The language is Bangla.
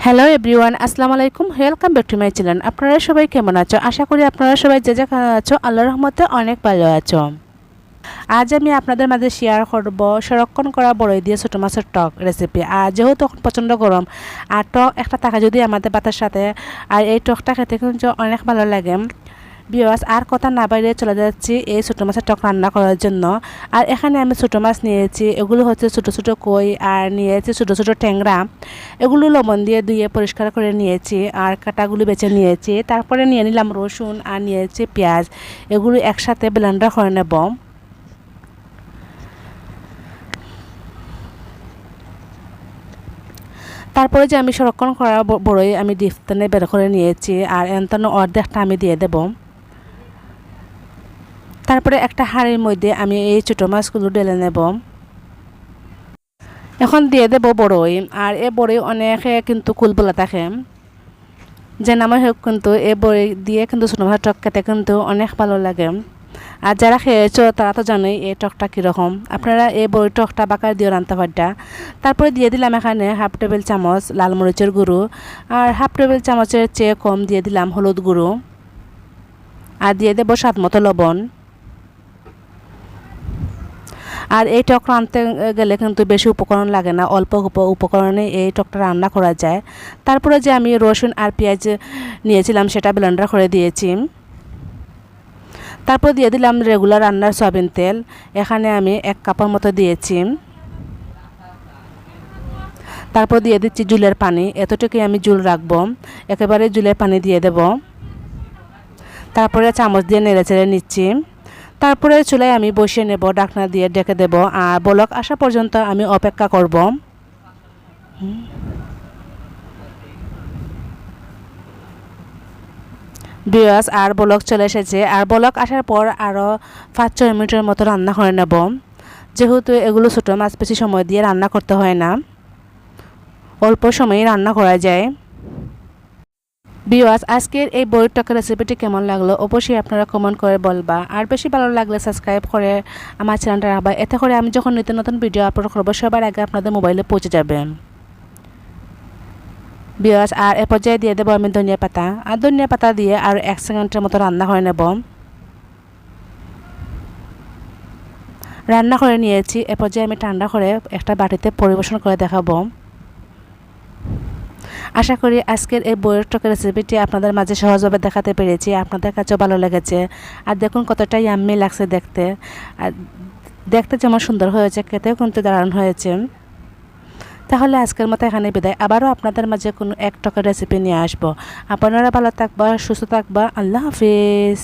হ্যালো এভরিওয়ান, আসসালামু আলাইকুম। Welcome back to my channel. আপনারা সবাই কেমন আছো? আশা করি আপনারা সবাই যে যেখানে আছো আল্লাহর রহমতে অনেক ভালো আছো। আজ আমি আপনাদের মাঝে শেয়ার করব সংরক্ষণ করা বড়ই দিয়ে ছোটো মাছের টক রেসিপি। আর যেহেতু তখন প্রচণ্ড গরম, আর টক একটা থাকে যদি আমাদের ভাতের সাথে, আর এই টকটা খেতে কিন্তু অনেক ভালো লাগে। ভিউয়ার্স, আর কথা না বাইরে চলে যাচ্ছি এই ছোটো মাছের টক রান্না করার জন্য। আর এখানে আমি ছোটো মাছ নিয়েছি, এগুলো হচ্ছে ছোটো ছোটো কই, আর নিয়েছি ছোটো ছোটো ট্যাংরা। এগুলো লবণ দিয়ে ধুয়ে পরিষ্কার করে নিয়েছি, আর কাটাগুলো বেছে নিয়েছি। তারপরে নিয়ে নিলাম রসুন, আর নিয়েছি পেঁয়াজ। এগুলো একসাথে ব্লেন্ডার করে নেব। তারপরে যে আমি সংরক্ষণ করা বড়ই আমি ডিপস্থানে বের করে নিয়েছি, আর এন্তন অর্ধেকটা আমি দিয়ে দেব। তারপরে একটা হাঁড়ির মধ্যে আমি এই ছোটো মাছগুলো ঢেলে নেব। এখন দিয়ে দেব বড়ই। আর এই বড়ই অনেকে কিন্তু কুলবোলা থাকে, যে নামে হোক কিন্তু এই বড়ি দিয়ে কিন্তু ছোটো মাছের টক খেতে কিন্তু অনেক ভালো লাগে। আর যারা খেয়েছো তারা তো জানোই এই টকটা কীরকম। আপনারা এই বড়ি টকটা বাকার দিয়ে রান্না পারটা। তারপরে দিয়ে দিলাম এখানে হাফ টেবিল চামচ লাল মরিচের গুঁড়ো, আর হাফ টেবিল চামচের চেয়ে কম দিয়ে দিলাম হলুদ গুঁড়ো, আর দিয়ে দেবো স্বাদ মতো লবণ। আর এই টক রাঁধতে গেলে কিন্তু বেশি উপকরণ লাগে না, অল্প উপকরণে এই টকটা রান্না করা যায়। তারপরে যে আমি রসুন আর পেঁয়াজ নিয়েছিলাম সেটা ব্লেন্ডার করে দিয়েছি। তারপর দিয়ে দিলাম রেগুলার রান্নার সয়াবিন তেল, এখানে আমি 1 কাপের মতো দিয়েছি। তারপর দিয়ে দিচ্ছি জুলের পানি, এতটুকুই আমি জুল রাখবো, একেবারে জুলের পানি দিয়ে দেব। তারপরে চামচ দিয়ে নেড়ে চেড়ে নিচ্ছি। তারপরে চুলায় আমি বসিয়ে নেব, ঢাকনা দিয়ে ঢেকে দেব, আর বলক আসা পর্যন্ত আমি অপেক্ষা করব। ভিউয়ার্স, আর বলক চলে এসেছে। আর বলক আসার পর আরও 5-6 মিনিটের মতো রান্না করে নেব, যেহেতু এগুলো ছোটো মাছ বেশি সময় দিয়ে রান্না করতে হয় না, অল্প সময়ে রান্না করা যায়। ভিউয়ার্স, আজকের এই বড়ির টকের রেসিপিটি কেমন লাগলো অবশ্যই আপনারা কমেন্ট করে বলবা। আর বেশি ভালো লাগলে সাবস্ক্রাইব করে আমার চ্যানেলটা রাখবা, এতে করে আমি যখন নতুন নতুন ভিডিও আপলোড করবো সবার আগে আপনাদের মোবাইলে পৌঁছে যাবে। ভিউয়ার্স, আর এ পর্যায়ে দিয়ে দেবো আমি ধনিয়া পাতা, আর ধনিয়া পাতা দিয়ে আর 1 সেকেন্ডের মতো রান্না করে নেব। রান্না করে নিয়েছি, এ পর্যায়ে আমি ঠান্ডা করে একটা বাটিতে পরিবেশন করে দেখাবো। আশা করি আজকের এই বইয়ের টকের রেসিপিটি আপনাদের মাঝে সহজভাবে দেখাতে পেরেছি, আপনাদের কাছেও ভালো লেগেছে। আর দেখুন কতটা ইয়াম্মি লাগছে দেখতে, আর দেখতে যেমন সুন্দর হয়েছে খেতেও কিন্তু দারুণ হয়েছে। তাহলে আজকের মতো এখানে বিদায়, আবারও আপনাদের মাঝে কোনো এক টকের রেসিপি নিয়ে আসবো। আপনারা ভালো থাকবা, সুস্থ থাকবা। আল্লাহ হাফিজ।